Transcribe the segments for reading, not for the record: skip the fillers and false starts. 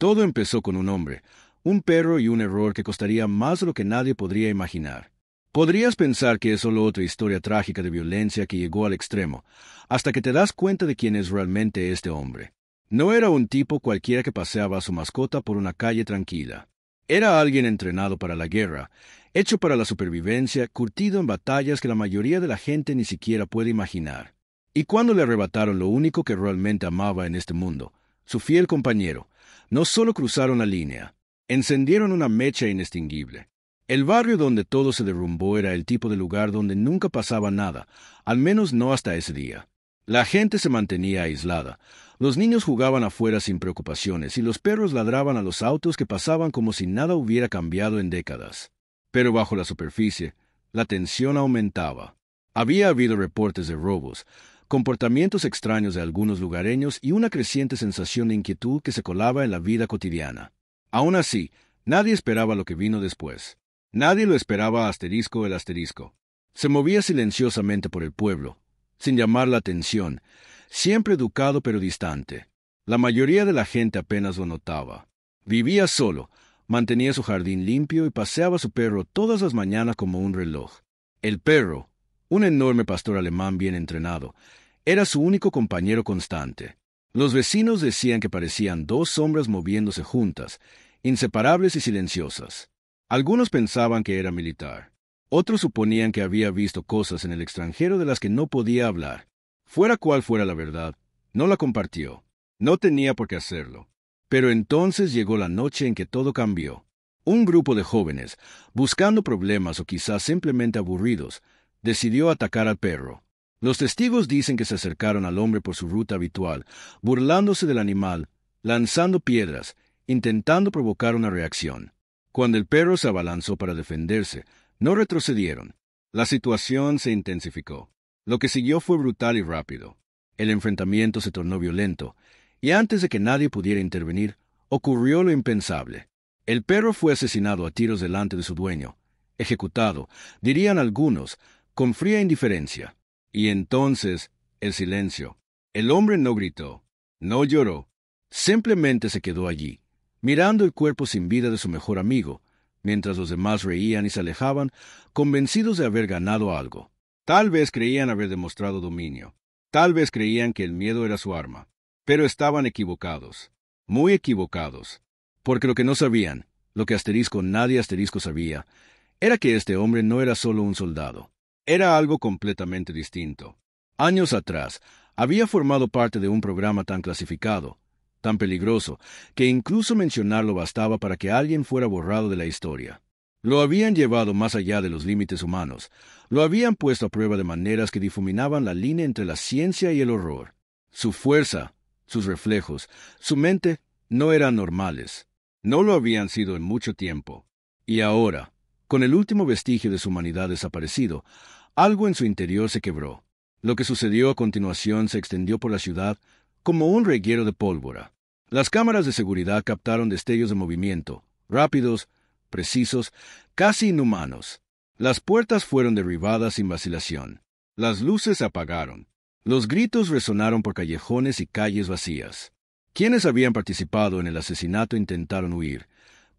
Todo empezó con un hombre, un perro y un error que costaría más de lo que nadie podría imaginar. Podrías pensar que es solo otra historia trágica de violencia que llegó al extremo, hasta que te das cuenta de quién es realmente este hombre. No era un tipo cualquiera que paseaba a su mascota por una calle tranquila. Era alguien entrenado para la guerra, hecho para la supervivencia, curtido en batallas que la mayoría de la gente ni siquiera puede imaginar. Y cuando le arrebataron lo único que realmente amaba en este mundo, su fiel compañero, no solo cruzaron la línea, encendieron una mecha inextinguible. El barrio donde todo se derrumbó era el tipo de lugar donde nunca pasaba nada, al menos no hasta ese día. La gente se mantenía aislada, los niños jugaban afuera sin preocupaciones y los perros ladraban a los autos que pasaban como si nada hubiera cambiado en décadas. Pero bajo la superficie, la tensión aumentaba. Había habido reportes de robos, comportamientos extraños de algunos lugareños y una creciente sensación de inquietud que se colaba en la vida cotidiana. Aún así, nadie esperaba lo que vino después. Nadie lo esperaba asterisco el asterisco. Se movía silenciosamente por el pueblo, sin llamar la atención, siempre educado pero distante. La mayoría de la gente apenas lo notaba. Vivía solo, mantenía su jardín limpio y paseaba a su perro todas las mañanas como un reloj. El perro, un enorme pastor alemán bien entrenado, era su único compañero constante. Los vecinos decían que parecían dos sombras moviéndose juntas, inseparables y silenciosas. Algunos pensaban que era militar. Otros suponían que había visto cosas en el extranjero de las que no podía hablar. Fuera cual fuera la verdad, no la compartió. No tenía por qué hacerlo. Pero entonces llegó la noche en que todo cambió. Un grupo de jóvenes, buscando problemas o quizás simplemente aburridos, decidió atacar al perro. Los testigos dicen que se acercaron al hombre por su ruta habitual, burlándose del animal, lanzando piedras, intentando provocar una reacción. Cuando el perro se abalanzó para defenderse, no retrocedieron. La situación se intensificó. Lo que siguió fue brutal y rápido. El enfrentamiento se tornó violento, y antes de que nadie pudiera intervenir, ocurrió lo impensable. El perro fue asesinado a tiros delante de su dueño, ejecutado, dirían algunos, con fría indiferencia. Y entonces, el silencio. El hombre no gritó, no lloró, simplemente se quedó allí, mirando el cuerpo sin vida de su mejor amigo, mientras los demás reían y se alejaban, convencidos de haber ganado algo. Tal vez creían haber demostrado dominio. Tal vez creían que el miedo era su arma. Pero estaban equivocados. Muy equivocados. Porque lo que no sabían, lo que nadie asterisco sabía, era que este hombre no era solo un soldado. Era algo completamente distinto. Años atrás, había formado parte de un programa tan clasificado, tan peligroso, que incluso mencionarlo bastaba para que alguien fuera borrado de la historia. Lo habían llevado más allá de los límites humanos, lo habían puesto a prueba de maneras que difuminaban la línea entre la ciencia y el horror. Su fuerza, sus reflejos, su mente no eran normales. No lo habían sido en mucho tiempo. Y ahora, con el último vestigio de su humanidad desaparecido, algo en su interior se quebró. Lo que sucedió a continuación se extendió por la ciudad como un reguero de pólvora. Las cámaras de seguridad captaron destellos de movimiento, rápidos, precisos, casi inhumanos. Las puertas fueron derribadas sin vacilación. Las luces se apagaron. Los gritos resonaron por callejones y calles vacías. Quienes habían participado en el asesinato intentaron huir,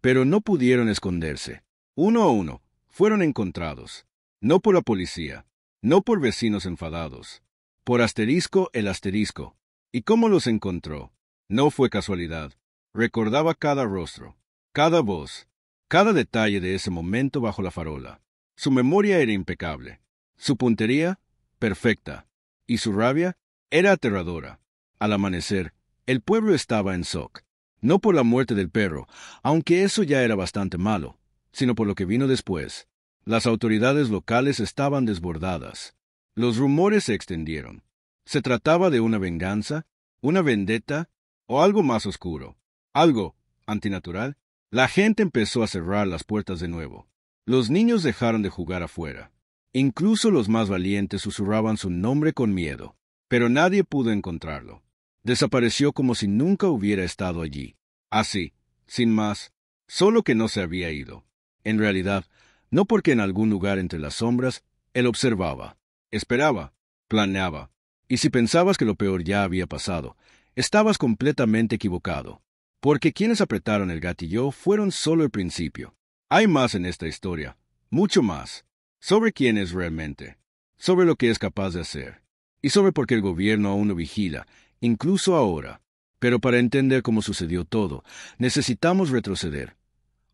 pero no pudieron esconderse. Uno a uno, fueron encontrados. No por la policía, no por vecinos enfadados. Por asterisco el asterisco. ¿Y cómo los encontró? No fue casualidad. Recordaba cada rostro, cada voz, cada detalle de ese momento bajo la farola. Su memoria era impecable. Su puntería, perfecta. Y su rabia era aterradora. Al amanecer, el pueblo estaba en shock. No por la muerte del perro, aunque eso ya era bastante malo, sino por lo que vino después. Las autoridades locales estaban desbordadas. Los rumores se extendieron. ¿Se trataba de una venganza, una vendetta o algo más oscuro? ¿Algo antinatural? La gente empezó a cerrar las puertas de nuevo. Los niños dejaron de jugar afuera. Incluso los más valientes susurraban su nombre con miedo, pero nadie pudo encontrarlo. Desapareció como si nunca hubiera estado allí. Así, sin más, solo que no se había ido. En realidad, no porque en algún lugar entre las sombras, él observaba, esperaba, planeaba. Y si pensabas que lo peor ya había pasado, estabas completamente equivocado. Porque quienes apretaron el gatillo fueron solo el principio. Hay más en esta historia, mucho más, sobre quién es realmente, sobre lo que es capaz de hacer, y sobre por qué el gobierno aún lo vigila, incluso ahora. Pero para entender cómo sucedió todo, necesitamos retroceder.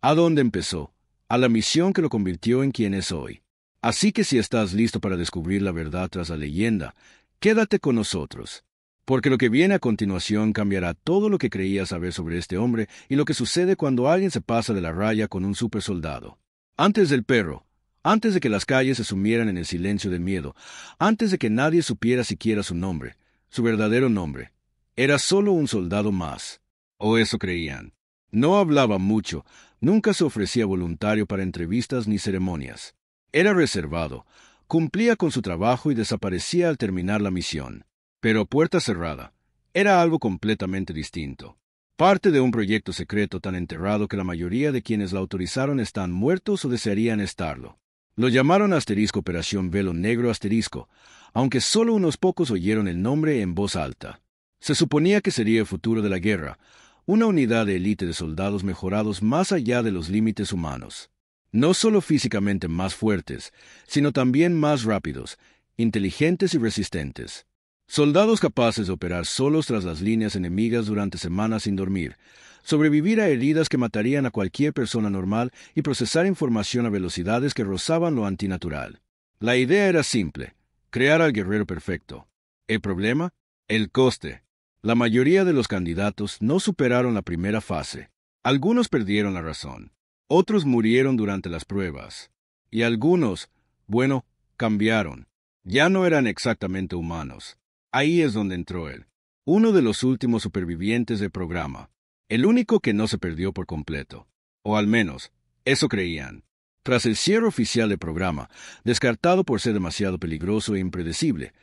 ¿A dónde empezó? A la misión que lo convirtió en quien es hoy. Así que si estás listo para descubrir la verdad tras la leyenda, quédate con nosotros. Porque lo que viene a continuación cambiará todo lo que creías saber sobre este hombre y lo que sucede cuando alguien se pasa de la raya con un supersoldado. Antes del perro, antes de que las calles se sumieran en el silencio del miedo, antes de que nadie supiera siquiera su nombre, su verdadero nombre, era solo un soldado más. O eso creían. No hablaba mucho, nunca se ofrecía voluntario para entrevistas ni ceremonias. Era reservado, cumplía con su trabajo y desaparecía al terminar la misión. Pero puerta cerrada, era algo completamente distinto. Parte de un proyecto secreto tan enterrado que la mayoría de quienes la autorizaron están muertos o desearían estarlo. Lo llamaron asterisco Operación Velo Negro Asterisco, aunque solo unos pocos oyeron el nombre en voz alta. Se suponía que sería el futuro de la guerra, una unidad de élite de soldados mejorados más allá de los límites humanos. No solo físicamente más fuertes, sino también más rápidos, inteligentes y resistentes. Soldados capaces de operar solos tras las líneas enemigas durante semanas sin dormir, sobrevivir a heridas que matarían a cualquier persona normal y procesar información a velocidades que rozaban lo antinatural. La idea era simple, crear al guerrero perfecto. ¿El problema? El coste. La mayoría de los candidatos no superaron la primera fase. Algunos perdieron la razón. Otros murieron durante las pruebas. Y algunos, bueno, cambiaron. Ya no eran exactamente humanos. Ahí es donde entró él, uno de los últimos supervivientes del programa, el único que no se perdió por completo. O al menos, eso creían. Tras el cierre oficial del programa, descartado por ser demasiado peligroso e impredecible,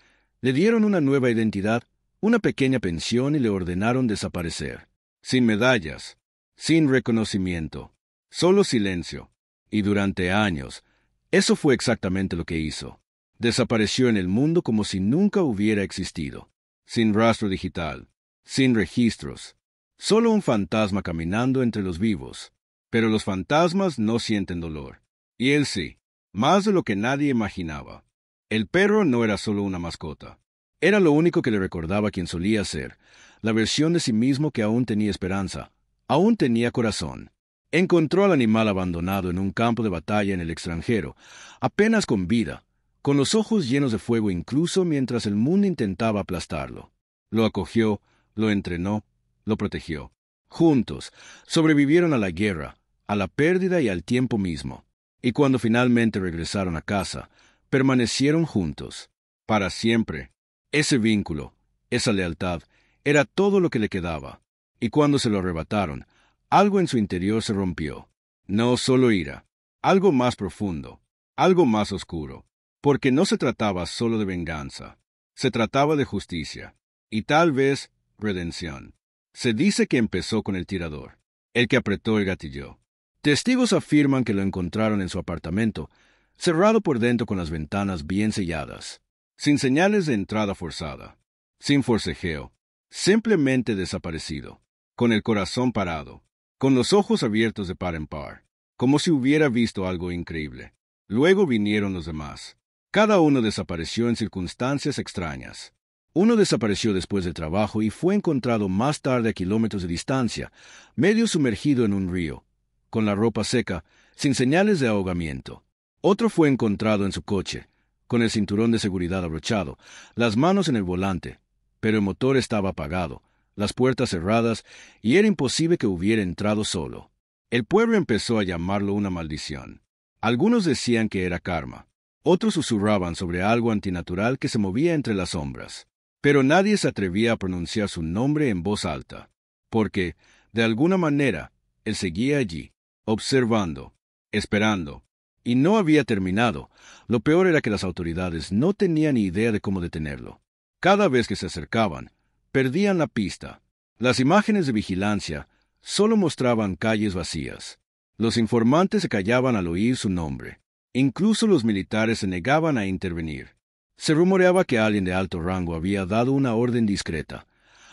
le dieron una nueva identidad, una pequeña pensión y le ordenaron desaparecer. Sin medallas, sin reconocimiento, solo silencio. Y durante años, eso fue exactamente lo que hizo. Desapareció en el mundo como si nunca hubiera existido, sin rastro digital, sin registros, solo un fantasma caminando entre los vivos. Pero los fantasmas no sienten dolor. Y él sí, más de lo que nadie imaginaba. El perro no era solo una mascota. Era lo único que le recordaba quien solía ser, la versión de sí mismo que aún tenía esperanza, aún tenía corazón. Encontró al animal abandonado en un campo de batalla en el extranjero, apenas con vida, con los ojos llenos de fuego incluso mientras el mundo intentaba aplastarlo. Lo acogió, lo entrenó, lo protegió. Juntos, sobrevivieron a la guerra, a la pérdida y al tiempo mismo. Y cuando finalmente regresaron a casa, permanecieron juntos. Para siempre. Ese vínculo, esa lealtad, era todo lo que le quedaba. Y cuando se lo arrebataron, algo en su interior se rompió. No solo ira, algo más profundo, algo más oscuro. Porque no se trataba solo de venganza, se trataba de justicia, y tal vez redención. Se dice que empezó con el tirador, el que apretó el gatillo. Testigos afirman que lo encontraron en su apartamento, cerrado por dentro con las ventanas bien selladas, sin señales de entrada forzada, sin forcejeo, simplemente desaparecido, con el corazón parado, con los ojos abiertos de par en par, como si hubiera visto algo increíble. Luego vinieron los demás. Cada uno desapareció en circunstancias extrañas. Uno desapareció después del trabajo y fue encontrado más tarde a kilómetros de distancia, medio sumergido en un río, con la ropa seca, sin señales de ahogamiento. Otro fue encontrado en su coche, con el cinturón de seguridad abrochado, las manos en el volante, pero el motor estaba apagado, las puertas cerradas, y era imposible que hubiera entrado solo. El pueblo empezó a llamarlo una maldición. Algunos decían que era karma. Otros susurraban sobre algo antinatural que se movía entre las sombras. Pero nadie se atrevía a pronunciar su nombre en voz alta, porque, de alguna manera, él seguía allí, observando, esperando. Y no había terminado. Lo peor era que las autoridades no tenían ni idea de cómo detenerlo. Cada vez que se acercaban, perdían la pista. Las imágenes de vigilancia solo mostraban calles vacías. Los informantes se callaban al oír su nombre. Incluso los militares se negaban a intervenir. Se rumoreaba que alguien de alto rango había dado una orden discreta.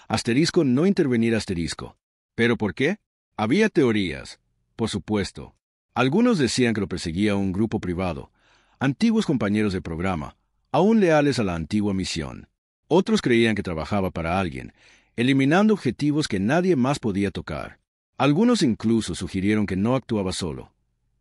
Asterisco no intervenir asterisco. ¿Pero por qué? Había teorías, por supuesto. Algunos decían que lo perseguía un grupo privado, antiguos compañeros de programa, aún leales a la antigua misión. Otros creían que trabajaba para alguien, eliminando objetivos que nadie más podía tocar. Algunos incluso sugirieron que no actuaba solo,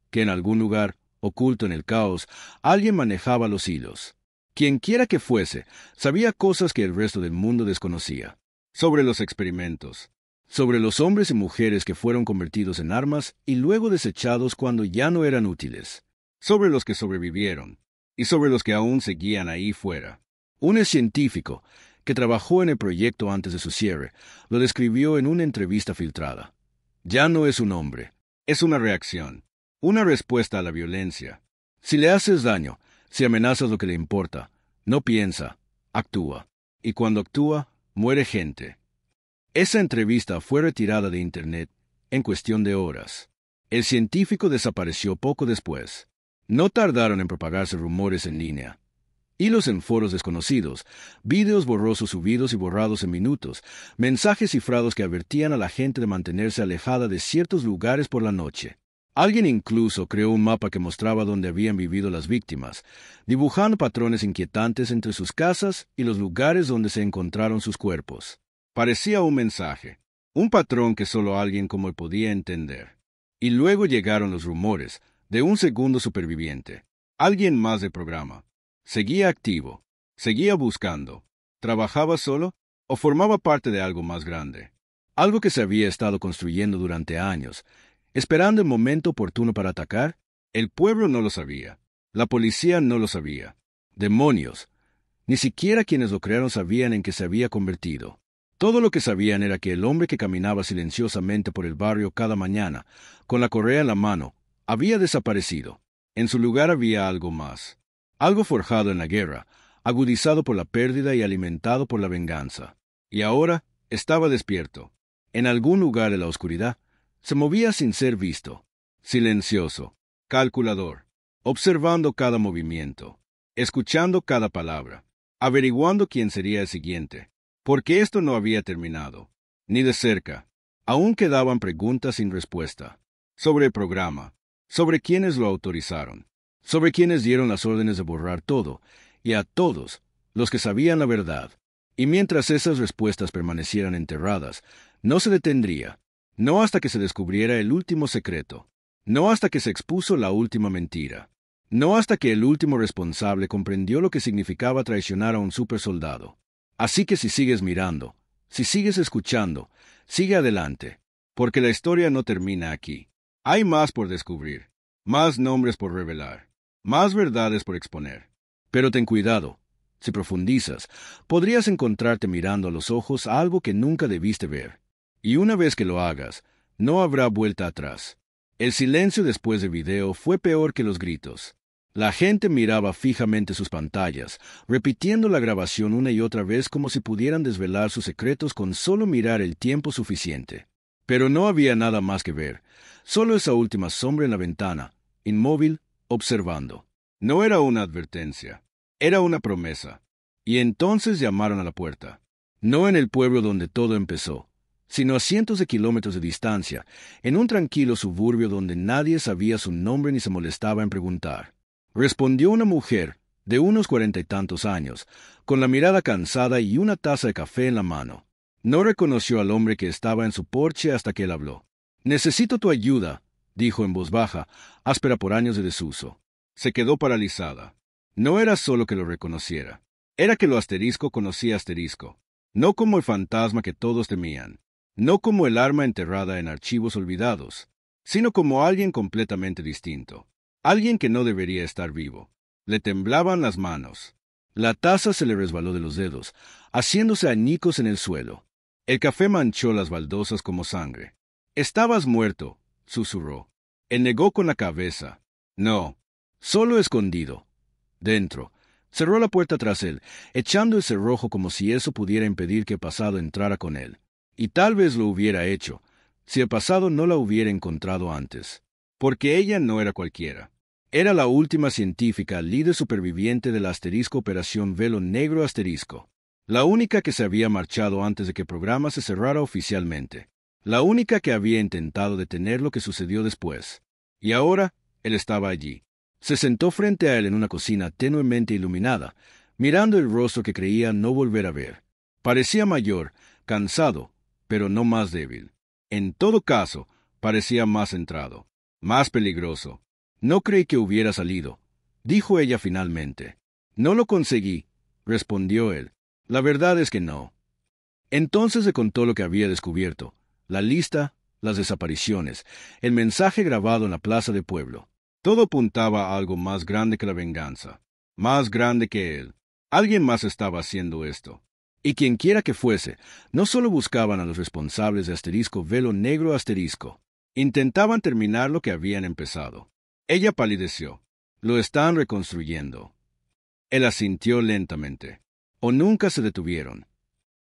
que en algún lugar, oculto en el caos, alguien manejaba los hilos. Quienquiera que fuese, sabía cosas que el resto del mundo desconocía. Sobre los experimentos, sobre los hombres y mujeres que fueron convertidos en armas y luego desechados cuando ya no eran útiles, sobre los que sobrevivieron, y sobre los que aún seguían ahí fuera. Un científico, que trabajó en el proyecto antes de su cierre, lo describió en una entrevista filtrada. Ya no es un hombre, es una reacción, una respuesta a la violencia. Si le haces daño, si amenazas lo que le importa, no piensa, actúa. Y cuando actúa, muere gente. Esa entrevista fue retirada de Internet en cuestión de horas. El científico desapareció poco después. No tardaron en propagarse rumores en línea. Hilos en foros desconocidos, vídeos borrosos subidos y borrados en minutos, mensajes cifrados que advertían a la gente de mantenerse alejada de ciertos lugares por la noche. Alguien incluso creó un mapa que mostraba dónde habían vivido las víctimas, dibujando patrones inquietantes entre sus casas y los lugares donde se encontraron sus cuerpos. Parecía un mensaje, un patrón que solo alguien como él podía entender. Y luego llegaron los rumores de un segundo superviviente, alguien más del programa. Seguía activo, seguía buscando. ¿Trabajaba solo o formaba parte de algo más grande? Algo que se había estado construyendo durante años, esperando el momento oportuno para atacar. El pueblo no lo sabía. La policía no lo sabía. Demonios. Ni siquiera quienes lo crearon sabían en qué se había convertido. Todo lo que sabían era que el hombre que caminaba silenciosamente por el barrio cada mañana, con la correa en la mano, había desaparecido. En su lugar había algo más. Algo forjado en la guerra, agudizado por la pérdida y alimentado por la venganza. Y ahora estaba despierto. En algún lugar de la oscuridad, se movía sin ser visto. Silencioso, calculador, observando cada movimiento, escuchando cada palabra, averiguando quién sería el siguiente. Porque esto no había terminado, ni de cerca. Aún quedaban preguntas sin respuesta. Sobre el programa, sobre quiénes lo autorizaron, sobre quiénes dieron las órdenes de borrar todo, y a todos, los que sabían la verdad. Y mientras esas respuestas permanecieran enterradas, no se detendría, no hasta que se descubriera el último secreto, no hasta que se expuso la última mentira, no hasta que el último responsable comprendió lo que significaba traicionar a un supersoldado. Así que si sigues mirando, si sigues escuchando, sigue adelante, porque la historia no termina aquí. Hay más por descubrir, más nombres por revelar, más verdades por exponer. Pero ten cuidado, si profundizas, podrías encontrarte mirando a los ojos a algo que nunca debiste ver. Y una vez que lo hagas, no habrá vuelta atrás. El silencio después del video fue peor que los gritos. La gente miraba fijamente sus pantallas, repitiendo la grabación una y otra vez como si pudieran desvelar sus secretos con solo mirar el tiempo suficiente. Pero no había nada más que ver, solo esa última sombra en la ventana, inmóvil, observando. No era una advertencia, era una promesa. Y entonces llamaron a la puerta. No en el pueblo donde todo empezó, sino a cientos de kilómetros de distancia, en un tranquilo suburbio donde nadie sabía su nombre ni se molestaba en preguntar. Respondió una mujer, de unos 40 y tantos años, con la mirada cansada y una taza de café en la mano. No reconoció al hombre que estaba en su porche hasta que él habló. «Necesito tu ayuda», dijo en voz baja, áspera por años de desuso. Se quedó paralizada. No era solo que lo reconociera. Era que lo asterisco conocía asterisco. No como el fantasma que todos temían. No como el arma enterrada en archivos olvidados, sino como alguien completamente distinto. Alguien que no debería estar vivo. Le temblaban las manos. La taza se le resbaló de los dedos, haciéndose añicos en el suelo. El café manchó las baldosas como sangre. «Estabas muerto», susurró. Él negó con la cabeza. «No, solo escondido». Dentro. Cerró la puerta tras él, echando el cerrojo como si eso pudiera impedir que el pasado entrara con él. Y tal vez lo hubiera hecho, si el pasado no la hubiera encontrado antes. Porque ella no era cualquiera. Era la última científica líder superviviente de la asterisco Operación Velo Negro Asterisco. La única que se había marchado antes de que el programa se cerrara oficialmente. la única que había intentado detener lo que sucedió después. Y ahora, él estaba allí. Se sentó frente a él en una cocina tenuemente iluminada, mirando el rostro que creía no volver a ver. Parecía mayor, cansado, pero no más débil. En todo caso, parecía más centrado, más peligroso. No creí que hubiera salido, dijo ella finalmente. No lo conseguí, respondió él. La verdad es que no. Entonces le contó lo que había descubierto, la lista, las desapariciones, el mensaje grabado en la plaza del pueblo. Todo apuntaba a algo más grande que la venganza, más grande que él. Alguien más estaba haciendo esto. Y quienquiera que fuese, no solo buscaban a los responsables de asterisco velo negro asterisco. Intentaban terminar lo que habían empezado. Ella palideció. Lo están reconstruyendo. Él asintió lentamente. O nunca se detuvieron.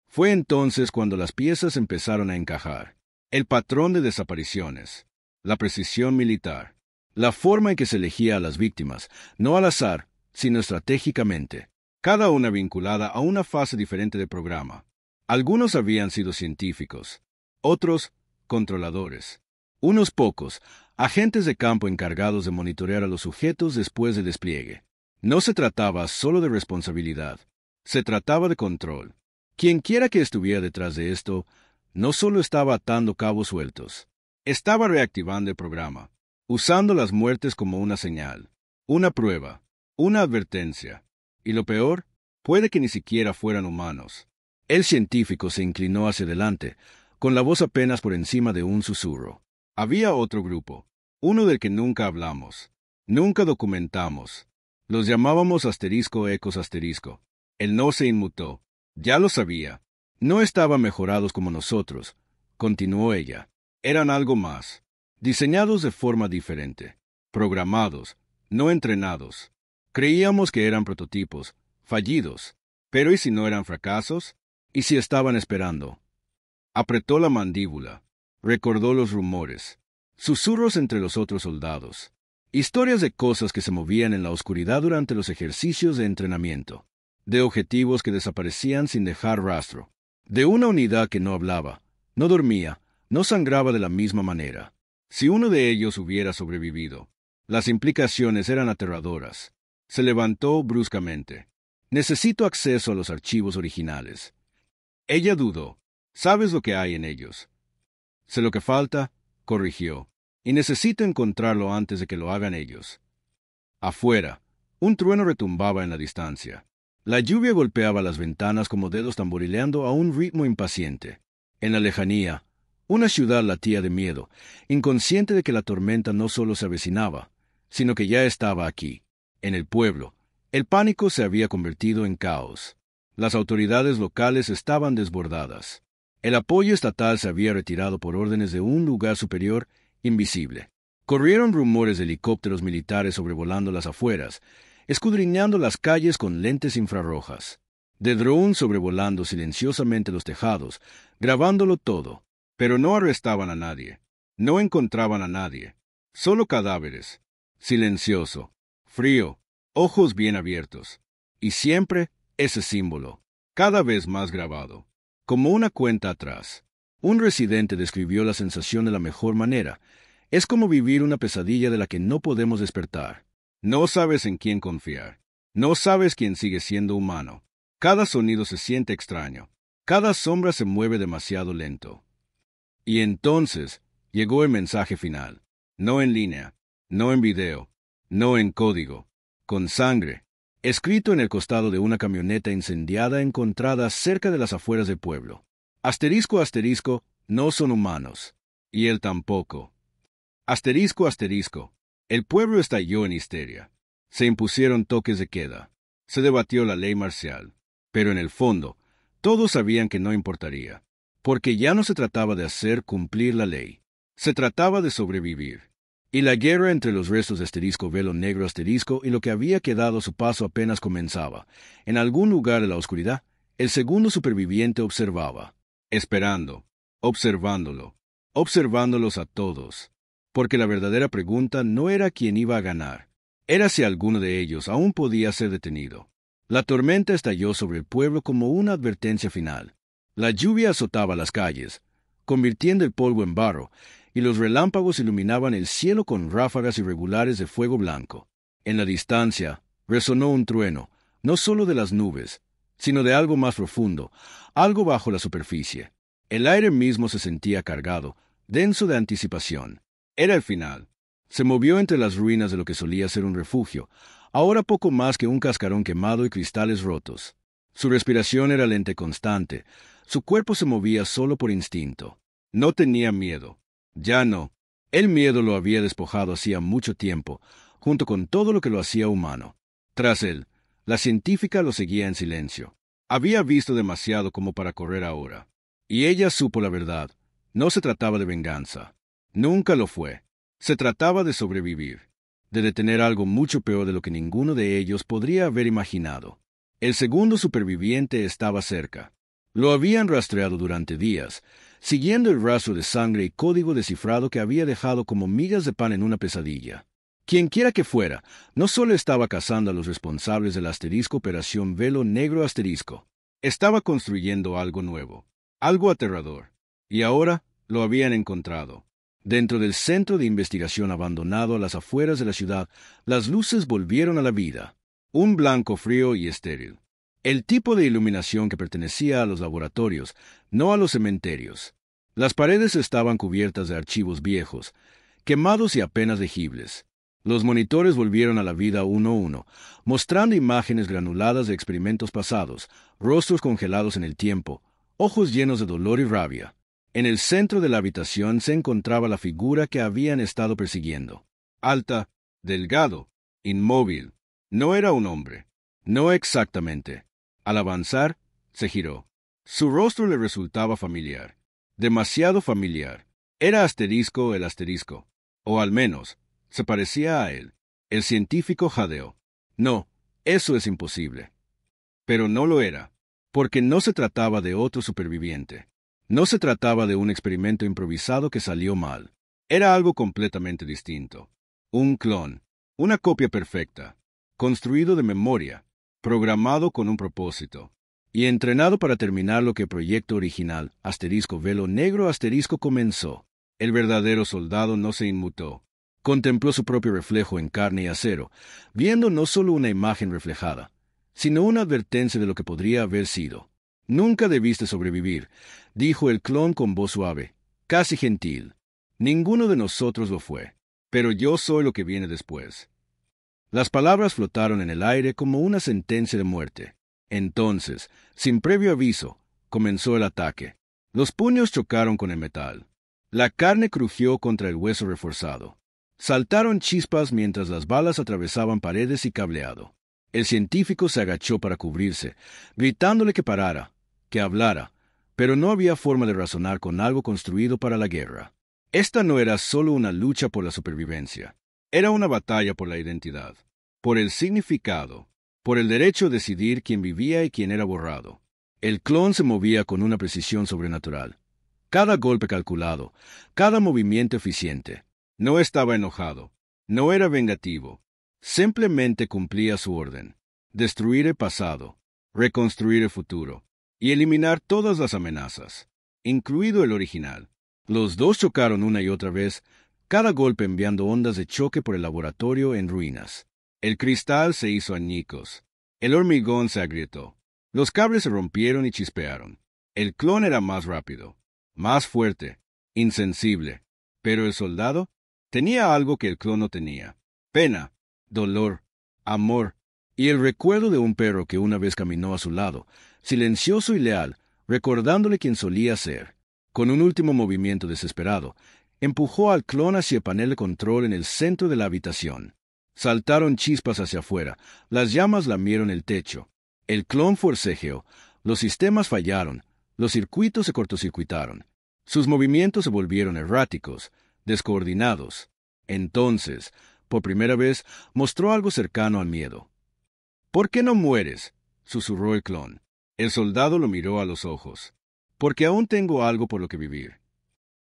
Fue entonces cuando las piezas empezaron a encajar. El patrón de desapariciones, la precisión militar, la forma en que se elegía a las víctimas, no al azar, sino estratégicamente, cada una vinculada a una fase diferente del programa. Algunos habían sido científicos, otros controladores, unos pocos agentes de campo encargados de monitorear a los sujetos después del despliegue. No se trataba solo de responsabilidad, se trataba de control. Quienquiera que estuviera detrás de esto, no solo estaba atando cabos sueltos, estaba reactivando el programa, usando las muertes como una señal, una prueba, una advertencia. Y lo peor, puede que ni siquiera fueran humanos. El científico se inclinó hacia adelante, con la voz apenas por encima de un susurro. Había otro grupo, uno del que nunca hablamos, nunca documentamos. Los llamábamos asterisco ecos asterisco. Él no se inmutó. Ya lo sabía. No estaban mejorados como nosotros, continuó ella. Eran algo más, diseñados de forma diferente, programados, no entrenados. Creíamos que eran prototipos, fallidos. Pero ¿y si no eran fracasos? ¿Y si estaban esperando? Apretó la mandíbula. Recordó los rumores. Susurros entre los otros soldados. Historias de cosas que se movían en la oscuridad durante los ejercicios de entrenamiento. De objetivos que desaparecían sin dejar rastro. De una unidad que no hablaba, no dormía, no sangraba de la misma manera. Si uno de ellos hubiera sobrevivido, las implicaciones eran aterradoras. Se levantó bruscamente. Necesito acceso a los archivos originales. Ella dudó. ¿Sabes lo que hay en ellos? Sé lo que falta, corrigió. Y necesito encontrarlo antes de que lo hagan ellos. Afuera, un trueno retumbaba en la distancia. La lluvia golpeaba las ventanas como dedos tamborileando a un ritmo impaciente. En la lejanía, una ciudad latía de miedo, inconsciente de que la tormenta no solo se avecinaba, sino que ya estaba aquí. En el pueblo, el pánico se había convertido en caos. Las autoridades locales estaban desbordadas. El apoyo estatal se había retirado por órdenes de un lugar superior invisible. Corrieron rumores de helicópteros militares sobrevolando las afueras, escudriñando las calles con lentes infrarrojas, de drones sobrevolando silenciosamente los tejados, grabándolo todo. Pero no arrestaban a nadie, no encontraban a nadie, solo cadáveres. Silencioso, frío, ojos bien abiertos. Y siempre ese símbolo, cada vez más grabado, como una cuenta atrás. Un residente describió la sensación de la mejor manera. Es como vivir una pesadilla de la que no podemos despertar. No sabes en quién confiar. No sabes quién sigue siendo humano. Cada sonido se siente extraño. Cada sombra se mueve demasiado lento. Y entonces llegó el mensaje final. No en línea, no en video, no en código, con sangre, escrito en el costado de una camioneta incendiada encontrada cerca de las afueras del pueblo. Asterisco asterisco, no son humanos. Y él tampoco. Asterisco asterisco. El pueblo estalló en histeria. Se impusieron toques de queda. Se debatió la ley marcial. Pero en el fondo, todos sabían que no importaría. Porque ya no se trataba de hacer cumplir la ley. Se trataba de sobrevivir. Y la guerra entre los restos de asterisco velo negro asterisco y lo que había quedado a su paso apenas comenzaba. En algún lugar de la oscuridad, el segundo superviviente observaba. Esperando. Observándolos a todos. Porque la verdadera pregunta no era quién iba a ganar. Era si alguno de ellos aún podía ser detenido. La tormenta estalló sobre el pueblo como una advertencia final. La lluvia azotaba las calles, convirtiendo el polvo en barro, y los relámpagos iluminaban el cielo con ráfagas irregulares de fuego blanco. En la distancia, resonó un trueno, no solo de las nubes, sino de algo más profundo, algo bajo la superficie. El aire mismo se sentía cargado, denso de anticipación. Era el final. Se movió entre las ruinas de lo que solía ser un refugio, ahora poco más que un cascarón quemado y cristales rotos. Su respiración era lenta y constante, su cuerpo se movía solo por instinto. No tenía miedo. Ya no. El miedo lo había despojado hacía mucho tiempo, junto con todo lo que lo hacía humano. Tras él, la científica lo seguía en silencio. Había visto demasiado como para correr ahora. Y ella supo la verdad. No se trataba de venganza. Nunca lo fue. Se trataba de sobrevivir, de detener algo mucho peor de lo que ninguno de ellos podría haber imaginado. El segundo superviviente estaba cerca. Lo habían rastreado durante días, siguiendo el rastro de sangre y código descifrado que había dejado como migas de pan en una pesadilla. Quienquiera que fuera, no solo estaba cazando a los responsables de la asterisco Operación Velo Negro Asterisco. Estaba construyendo algo nuevo, algo aterrador. Y ahora lo habían encontrado. Dentro del centro de investigación abandonado a las afueras de la ciudad, las luces volvieron a la vida. Un blanco frío y estéril. El tipo de iluminación que pertenecía a los laboratorios, no a los cementerios. Las paredes estaban cubiertas de archivos viejos, quemados y apenas legibles. Los monitores volvieron a la vida uno a uno, mostrando imágenes granuladas de experimentos pasados, rostros congelados en el tiempo, ojos llenos de dolor y rabia. En el centro de la habitación se encontraba la figura que habían estado persiguiendo. Alta, delgado, inmóvil. No era un hombre. No exactamente. Al avanzar, se giró. Su rostro le resultaba familiar. Demasiado familiar. Era Asterisco el Asterisco. O al menos, se parecía a él. El científico jadeó. No, eso es imposible. Pero no lo era, porque no se trataba de otro superviviente. No se trataba de un experimento improvisado que salió mal. Era algo completamente distinto. Un clon, una copia perfecta, construido de memoria, programado con un propósito, y entrenado para terminar lo que el proyecto original, Asterisco Velo Negro Asterisco, comenzó. El verdadero soldado no se inmutó. Contempló su propio reflejo en carne y acero, viendo no solo una imagen reflejada, sino una advertencia de lo que podría haber sido. Nunca debiste sobrevivir, dijo el clon con voz suave, casi gentil. Ninguno de nosotros lo fue, pero yo soy lo que viene después. Las palabras flotaron en el aire como una sentencia de muerte. Entonces, sin previo aviso, comenzó el ataque. Los puños chocaron con el metal. La carne crujió contra el hueso reforzado. Saltaron chispas mientras las balas atravesaban paredes y cableado. El científico se agachó para cubrirse, gritándole que parara, que hablara, pero no había forma de razonar con algo construido para la guerra. Esta no era solo una lucha por la supervivencia. Era una batalla por la identidad, por el significado, por el derecho a decidir quién vivía y quién era borrado. El clon se movía con una precisión sobrenatural. Cada golpe calculado, cada movimiento eficiente. No estaba enojado, no era vengativo. Simplemente cumplía su orden. Destruir el pasado, reconstruir el futuro, y eliminar todas las amenazas, incluido el original. Los dos chocaron una y otra vez, cada golpe enviando ondas de choque por el laboratorio en ruinas. El cristal se hizo añicos. El hormigón se agrietó. Los cables se rompieron y chispearon. El clon era más rápido, más fuerte, insensible. Pero el soldado tenía algo que el clon no tenía. Pena, dolor, amor, y el recuerdo de un perro que una vez caminó a su lado, silencioso y leal, recordándole quién solía ser. Con un último movimiento desesperado, empujó al clon hacia el panel de control en el centro de la habitación. Saltaron chispas hacia afuera, las llamas lamieron el techo. El clon forcejeó, los sistemas fallaron, los circuitos se cortocircuitaron. Sus movimientos se volvieron erráticos, descoordinados. Entonces, por primera vez, mostró algo cercano al miedo. «¿Por qué no mueres?», susurró el clon. El soldado lo miró a los ojos. «Porque aún tengo algo por lo que vivir».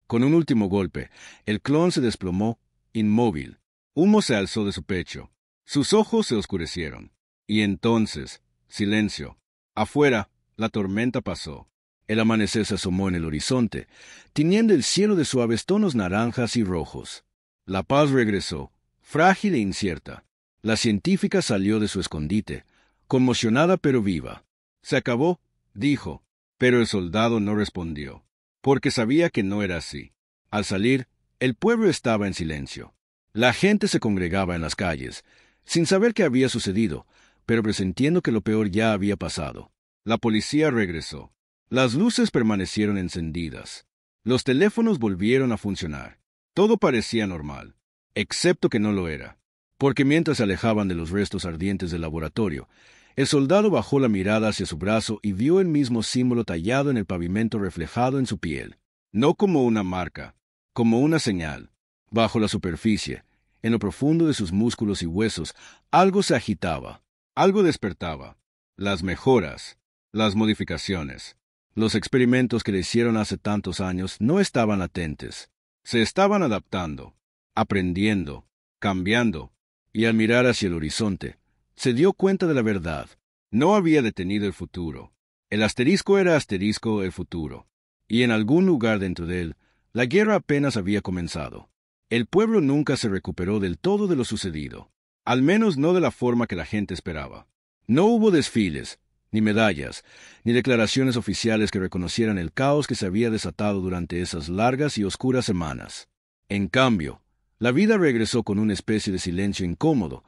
Con un último golpe, el clon se desplomó, inmóvil. Humo se alzó de su pecho. Sus ojos se oscurecieron. Y entonces, silencio. Afuera, la tormenta pasó. El amanecer se asomó en el horizonte, tiñendo el cielo de suaves tonos naranjas y rojos. La paz regresó, frágil e incierta. La científica salió de su escondite, conmocionada pero viva. «Se acabó», dijo, pero el soldado no respondió, porque sabía que no era así. Al salir, el pueblo estaba en silencio. La gente se congregaba en las calles, sin saber qué había sucedido, pero presintiendo que lo peor ya había pasado. La policía regresó. Las luces permanecieron encendidas. Los teléfonos volvieron a funcionar. Todo parecía normal, excepto que no lo era, porque mientras se alejaban de los restos ardientes del laboratorio, el soldado bajó la mirada hacia su brazo y vio el mismo símbolo tallado en el pavimento reflejado en su piel. No como una marca, como una señal. Bajo la superficie, en lo profundo de sus músculos y huesos, algo se agitaba, algo despertaba. Las mejoras, las modificaciones, los experimentos que le hicieron hace tantos años no estaban latentes. Se estaban adaptando, aprendiendo, cambiando, y al mirar hacia el horizonte, se dio cuenta de la verdad. No había detenido el futuro. El asterisco era asterisco el futuro, y en algún lugar dentro de él, la guerra apenas había comenzado. El pueblo nunca se recuperó del todo de lo sucedido, al menos no de la forma que la gente esperaba. No hubo desfiles, ni medallas, ni declaraciones oficiales que reconocieran el caos que se había desatado durante esas largas y oscuras semanas. En cambio, la vida regresó con una especie de silencio incómodo,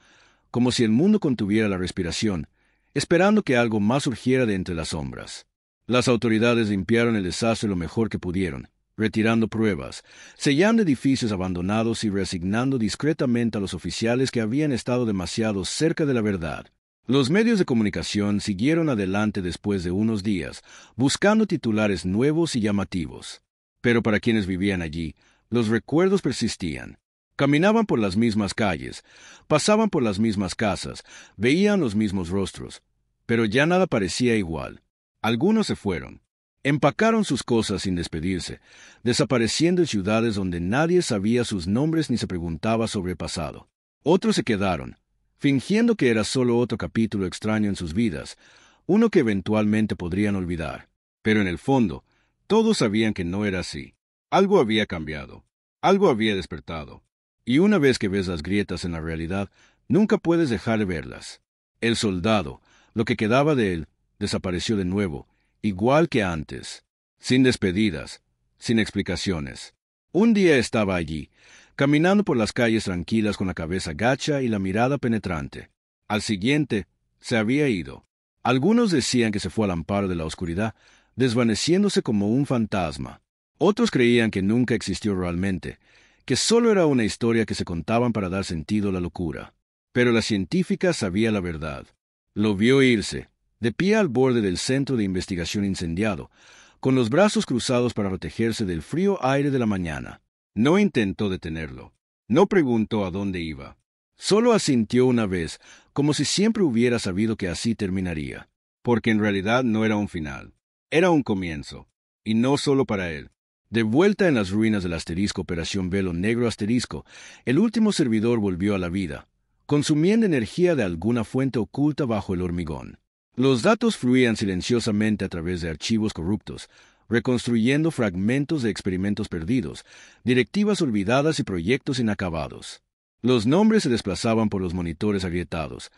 como si el mundo contuviera la respiración, esperando que algo más surgiera de entre las sombras. Las autoridades limpiaron el desastre lo mejor que pudieron, retirando pruebas, sellando edificios abandonados y reasignando discretamente a los oficiales que habían estado demasiado cerca de la verdad. Los medios de comunicación siguieron adelante después de unos días, buscando titulares nuevos y llamativos. Pero para quienes vivían allí, los recuerdos persistían. Caminaban por las mismas calles, pasaban por las mismas casas, veían los mismos rostros, pero ya nada parecía igual. Algunos se fueron. Empacaron sus cosas sin despedirse, desapareciendo en ciudades donde nadie sabía sus nombres ni se preguntaba sobre el pasado. Otros se quedaron, fingiendo que era solo otro capítulo extraño en sus vidas, uno que eventualmente podrían olvidar. Pero en el fondo, todos sabían que no era así. Algo había cambiado, algo había despertado. Y una vez que ves las grietas en la realidad, nunca puedes dejar de verlas. El soldado, lo que quedaba de él, desapareció de nuevo, igual que antes, sin despedidas, sin explicaciones. Un día estaba allí, caminando por las calles tranquilas con la cabeza gacha y la mirada penetrante. Al siguiente, se había ido. Algunos decían que se fue al amparo de la oscuridad, desvaneciéndose como un fantasma. Otros creían que nunca existió realmente, que solo era una historia que se contaban para dar sentido a la locura. Pero la científica sabía la verdad. Lo vio irse, de pie al borde del centro de investigación incendiado, con los brazos cruzados para protegerse del frío aire de la mañana. No intentó detenerlo. No preguntó a dónde iba. Solo asintió una vez, como si siempre hubiera sabido que así terminaría. Porque en realidad no era un final. Era un comienzo. Y no solo para él. De vuelta en las ruinas del asterisco Operación Velo Negro Asterisco, el último servidor volvió a la vida, consumiendo energía de alguna fuente oculta bajo el hormigón. Los datos fluían silenciosamente a través de archivos corruptos, reconstruyendo fragmentos de experimentos perdidos, directivas olvidadas y proyectos inacabados. Los nombres se desplazaban por los monitores agrietados,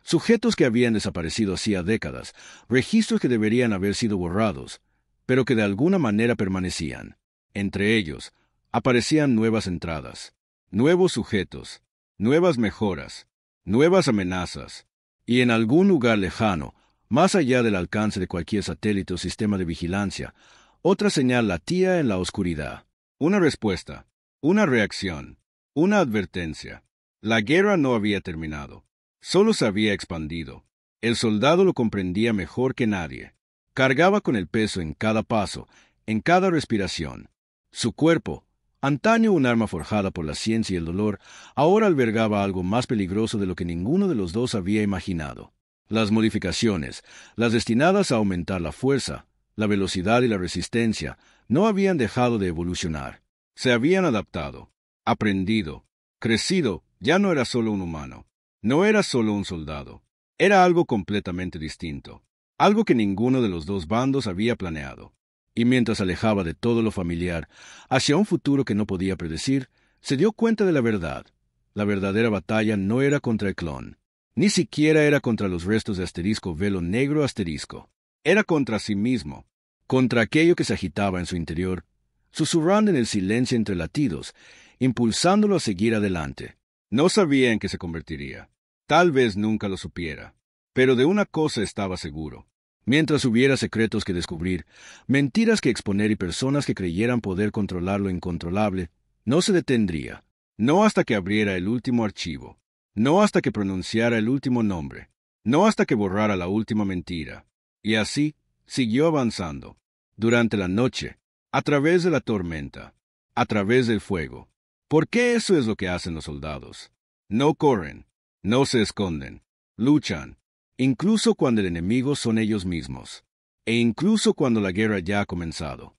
sujetos que habían desaparecido hacía décadas, registros que deberían haber sido borrados, pero que de alguna manera permanecían. Entre ellos, aparecían nuevas entradas, nuevos sujetos, nuevas mejoras, nuevas amenazas, y en algún lugar lejano, más allá del alcance de cualquier satélite o sistema de vigilancia, otra señal latía en la oscuridad. Una respuesta, una reacción, una advertencia. La guerra no había terminado, solo se había expandido. El soldado lo comprendía mejor que nadie. Cargaba con el peso en cada paso, en cada respiración. Su cuerpo, antaño un arma forjada por la ciencia y el dolor, ahora albergaba algo más peligroso de lo que ninguno de los dos había imaginado. Las modificaciones, las destinadas a aumentar la fuerza, la velocidad y la resistencia, no habían dejado de evolucionar. Se habían adaptado, aprendido, crecido. Ya no era solo un humano, no era solo un soldado, era algo completamente distinto. Algo que ninguno de los dos bandos había planeado. y mientras alejaba de todo lo familiar hacia un futuro que no podía predecir, se dio cuenta de la verdad. La verdadera batalla no era contra el clon. Ni siquiera era contra los restos de asterisco velo negro asterisco. Era contra sí mismo, contra aquello que se agitaba en su interior, susurrando en el silencio entre latidos, impulsándolo a seguir adelante. No sabía en qué se convertiría. Tal vez nunca lo supiera. Pero de una cosa estaba seguro. Mientras hubiera secretos que descubrir, mentiras que exponer y personas que creyeran poder controlar lo incontrolable, no se detendría. No hasta que abriera el último archivo. No hasta que pronunciara el último nombre. No hasta que borrara la última mentira. Y así siguió avanzando. Durante la noche, a través de la tormenta, a través del fuego. Porque eso es lo que hacen los soldados. No corren, no se esconden, luchan, incluso cuando el enemigo son ellos mismos, e incluso cuando la guerra ya ha comenzado.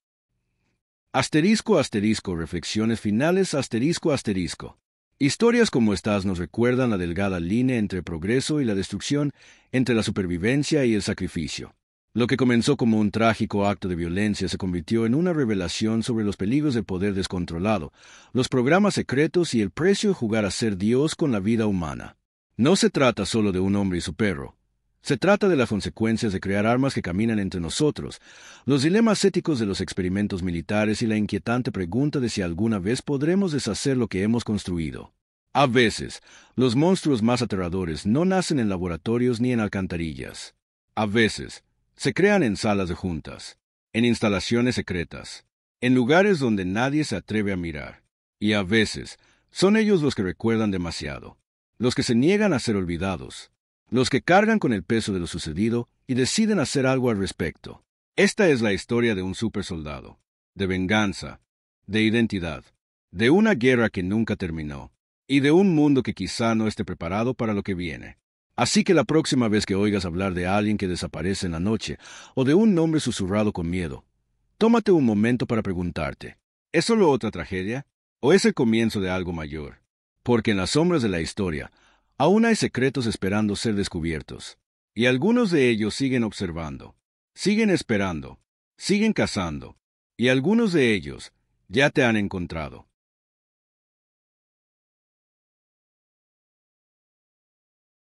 Asterisco, asterisco, reflexiones finales, asterisco, asterisco. Historias como estas nos recuerdan la delgada línea entre progreso y la destrucción, entre la supervivencia y el sacrificio. Lo que comenzó como un trágico acto de violencia se convirtió en una revelación sobre los peligros del poder descontrolado, los programas secretos y el precio de jugar a ser Dios con la vida humana. No se trata solo de un hombre y su perro. Se trata de las consecuencias de crear armas que caminan entre nosotros, los dilemas éticos de los experimentos militares y la inquietante pregunta de si alguna vez podremos deshacer lo que hemos construido. A veces, los monstruos más aterradores no nacen en laboratorios ni en alcantarillas. A veces, se crean en salas de juntas, en instalaciones secretas, en lugares donde nadie se atreve a mirar. Y a veces, son ellos los que recuerdan demasiado, los que se niegan a ser olvidados, los que cargan con el peso de lo sucedido y deciden hacer algo al respecto. Esta es la historia de un supersoldado, de venganza, de identidad, de una guerra que nunca terminó, y de un mundo que quizá no esté preparado para lo que viene. Así que la próxima vez que oigas hablar de alguien que desaparece en la noche, o de un nombre susurrado con miedo, tómate un momento para preguntarte, ¿es solo otra tragedia? ¿O es el comienzo de algo mayor? Porque en las sombras de la historia, aún hay secretos esperando ser descubiertos. Y algunos de ellos siguen observando, siguen esperando, siguen cazando. Y algunos de ellos ya te han encontrado.